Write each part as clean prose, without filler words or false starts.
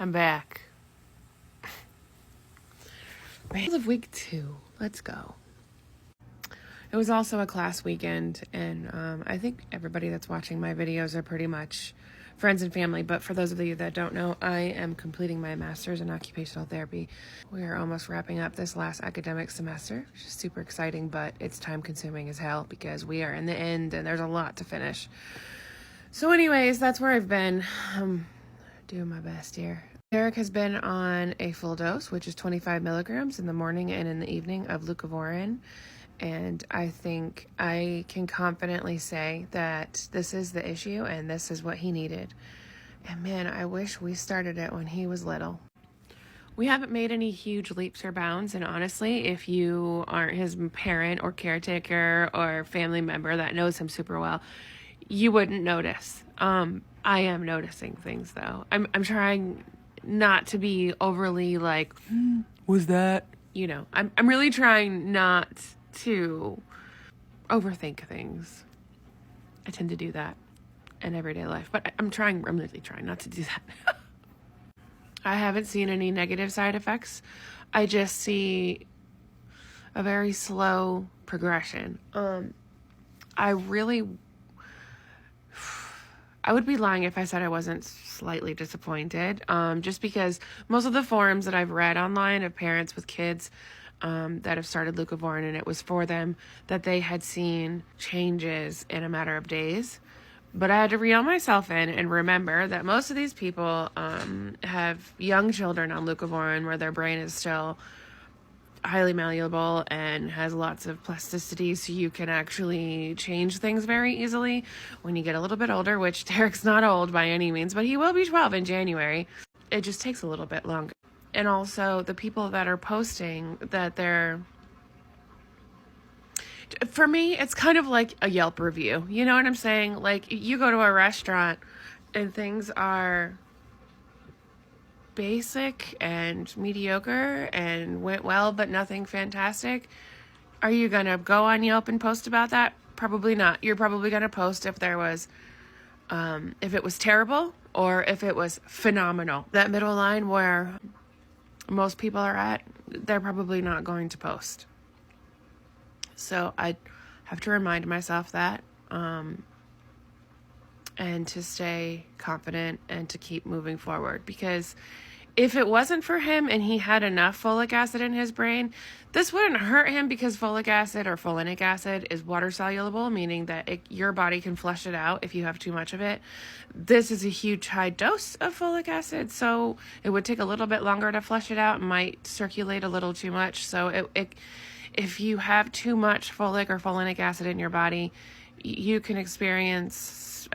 I'm back. End of week 2. Let's go. It was also a class weekend, and I think everybody that's watching my videos are pretty much friends and family. But for those of you that don't know, I am completing my master's in occupational therapy. We are almost wrapping up this last academic semester, which is super exciting, but it's time consuming as hell because we are in the end and there's a lot to finish. So anyways, that's where I've been. Doing my best here. Derek has been on a full dose, which is 25 milligrams in the morning and in the evening of leucovorin. And I think I can confidently say that this is the issue and this is what he needed. And man, I wish we started it when he was little. We haven't made any huge leaps or bounds. And honestly, if you aren't his parent or caretaker or family member that knows him super well, you wouldn't notice. I am noticing things though. I'm trying not to be overly like, was that? You know, I'm really trying not to overthink things. I tend to do that in everyday life, but I'm really trying not to do that. I haven't seen any negative side effects. I just see a very slow progression. I would be lying if I said I wasn't slightly disappointed, just because most of the forums that I've read online of parents with kids that have started leucovorin, and it was for them, that they had seen changes in a matter of days. But I had to reel myself in and remember that most of these people have young children on leucovorin where their brain is still highly malleable and has lots of plasticity, so you can actually change things very easily when you get a little bit older, which Derek's not old by any means, but he will be 12 in January. It just takes a little bit longer. And also the people that are posting that for me, it's kind of like a Yelp review. You know what I'm saying? Like, you go to a restaurant and things are basic and mediocre and went well, but nothing fantastic. Are you going to go on Yelp and post about that? Probably not. You're probably going to post if there was, if it was terrible or if it was phenomenal. That middle line where most people are at, they're probably not going to post. So I have to remind myself that, and to stay confident and to keep moving forward, because if it wasn't for him and he had enough folic acid in his brain, this wouldn't hurt him, because folic acid or folinic acid is water soluble, meaning that your body can flush it out if you have too much of it. This is a huge high dose of folic acid, so it would take a little bit longer to flush it out. It might circulate a little too much. So if you have too much folic or folinic acid in your body, you can experience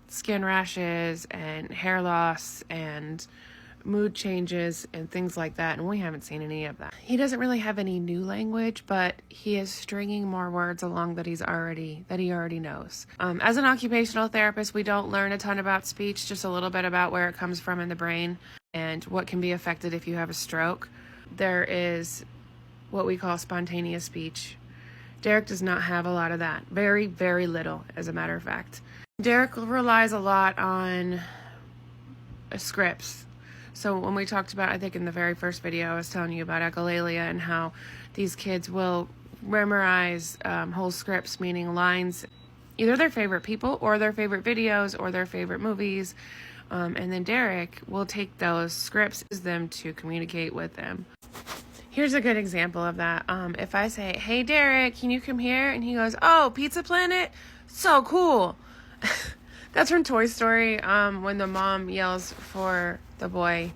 skin rashes and hair loss and mood changes and things like that, and we haven't seen any of that. He doesn't really have any new language, but he is stringing more words along that he already knows. As an occupational therapist, we don't learn a ton about speech, just a little bit about where it comes from in the brain and what can be affected if you have a stroke. There is what we call spontaneous speech. Derek does not have a lot of that. Very, very little, as a matter of fact. Derek relies a lot on scripts. So when we talked about, I think in the very first video, I was telling you about echolalia and how these kids will memorize whole scripts, meaning lines, either their favorite people or their favorite videos or their favorite movies. And then Derek will take those scripts, use them to communicate with them. Here's a good example of that. If I say, "Hey Derek, can you come here?" And he goes, "Oh, Pizza Planet? So cool." That's from Toy Story, when the mom yells for the boy,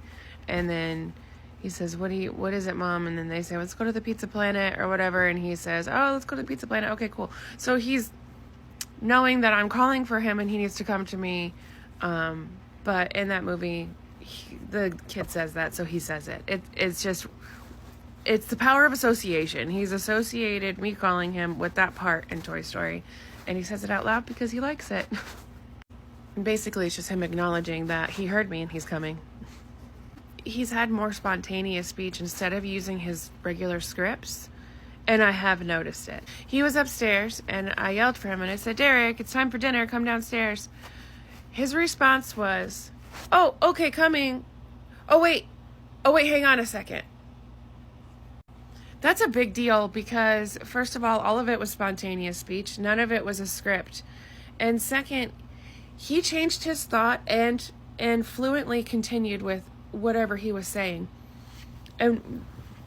and then he says, what is it, Mom? And then they say, let's go to the Pizza Planet or whatever, and he says, oh, let's go to the Pizza Planet. Okay, cool. So he's knowing that I'm calling for him and he needs to come to me, but in that movie, the kid says that, so he says it. It's the power of association. He's associated me calling him with that part in Toy Story, and he says it out loud because he likes it. And basically, it's just him acknowledging that he heard me and he's coming. He's had more spontaneous speech instead of using his regular scripts, and I have noticed it. He was upstairs, and I yelled for him, and I said, "Derek, it's time for dinner. Come downstairs." His response was, "Oh, okay, coming." Oh, wait. Oh, wait, hang on a second. That's a big deal because, first of all of it was spontaneous speech. None of it was a script. And second, he changed his thought and fluently continued with whatever he was saying. And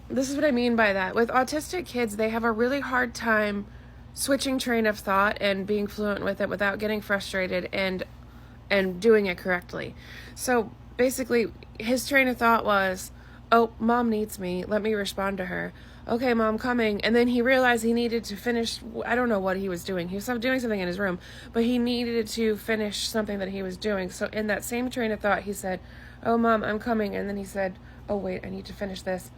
this is what I mean by that. With autistic kids, they have a really hard time switching train of thought and being fluent with it without getting frustrated and doing it correctly. So basically, his train of thought was, oh, mom needs me. Let me respond to her. Okay, mom, coming. And then he realized he needed to finish, I don't know what he was doing. He was doing something in his room, but he needed to finish something that he was doing. So in that same train of thought, he said, oh, mom, I'm coming. And then he said, oh, wait, I need to finish this.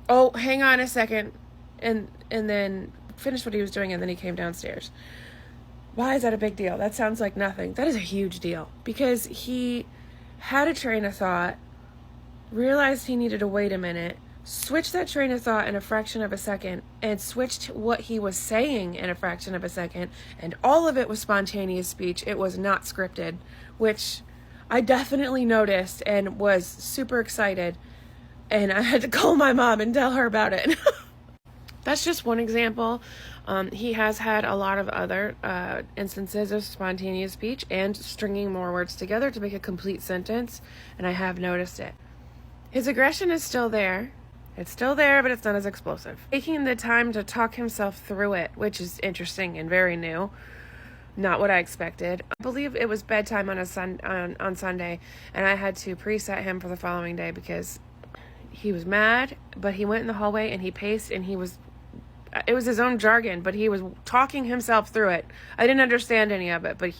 Oh, hang on a second. And then finished what he was doing, and then he came downstairs. Why is that a big deal? That sounds like nothing. That is a huge deal because he had a train of thought, realized he needed to wait a minute, switched that train of thought in a fraction of a second, and switched what he was saying in a fraction of a second, and all of it was spontaneous speech. It was not scripted, which I definitely noticed and was super excited, and I had to call my mom and tell her about it. That's just one example. He has had a lot of other instances of spontaneous speech and stringing more words together to make a complete sentence, and I have noticed it. His aggression is still there. It's still there, but it's not as explosive. Taking the time to talk himself through it, which is interesting and very new. Not what I expected. I believe it was bedtime on on Sunday, and I had to preset him for the following day because he was mad, but he went in the hallway and he paced, and it was his own jargon, but he was talking himself through it. I didn't understand any of it, but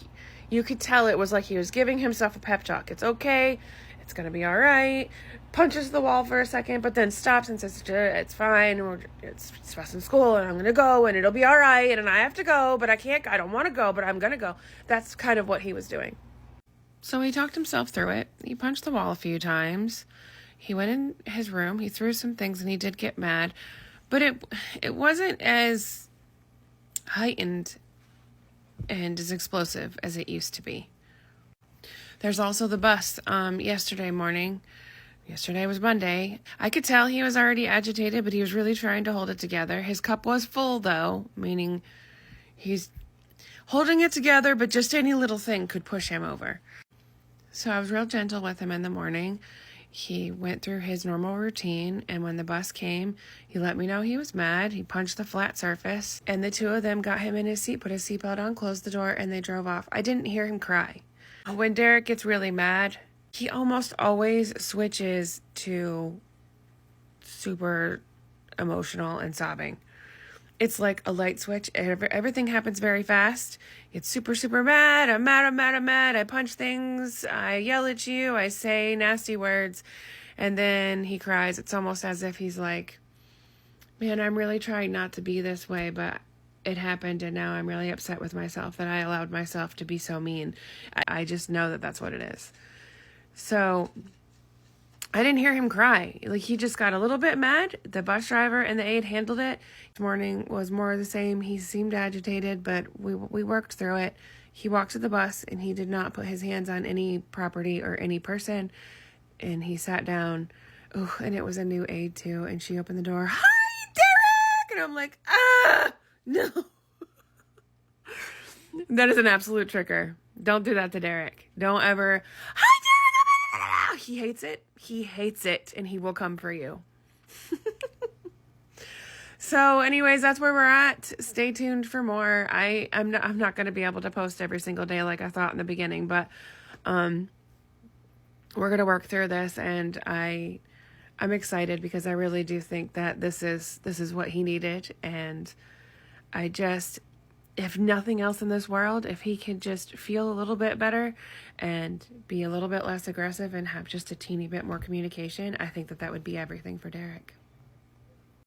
you could tell it was like he was giving himself a pep talk. It's okay. It's going to be all right. Punches the wall for a second, but then stops and says, it's fine. It's stress in school, and I'm going to go, and it'll be all right, and I have to go, but I don't want to go, but I'm going to go. That's kind of what he was doing. So he talked himself through it. He punched the wall a few times. He went in his room. He threw some things, and he did get mad. But it wasn't as heightened and as explosive as it used to be. There's also the bus yesterday morning. Yesterday was Monday. I could tell he was already agitated, but he was really trying to hold it together. His cup was full, though, meaning he's holding it together, but just any little thing could push him over. So I was real gentle with him in the morning. He went through his normal routine, and when the bus came, he let me know he was mad. He punched the flat surface, and the two of them got him in his seat, put his seatbelt on, closed the door, and they drove off. I didn't hear him cry. When Derek gets really mad, he almost always switches to super emotional and sobbing. It's like a light switch. Everything happens very fast. It's super, super mad. I'm mad, I'm mad, I'm mad. I punch things. I yell at you. I say nasty words. And then he cries. It's almost as if he's like, man, I'm really trying not to be this way, but it happened, and now I'm really upset with myself that I allowed myself to be so mean. I just know that that's what it is. So I didn't hear him cry. Like, he just got a little bit mad. The bus driver and the aide handled it. This morning was more of the same. He seemed agitated, but we worked through it. He walked to the bus, and he did not put his hands on any property or any person. And he sat down. Oh, and it was a new aide too. And she opened the door. Hi, Derek! And I'm like, no. That is an absolute trigger. Don't do that to Derek. Don't ever, hi, Derek! He hates it. He hates it, and he will come for you. So anyways, that's where we're at. Stay tuned for more. I'm not going to be able to post every single day like I thought in the beginning, but we're going to work through this, and I'm excited because I really do think that this is what he needed. And I just, if nothing else in this world, if he can just feel a little bit better and be a little bit less aggressive and have just a teeny bit more communication, I think that would be everything for Derek.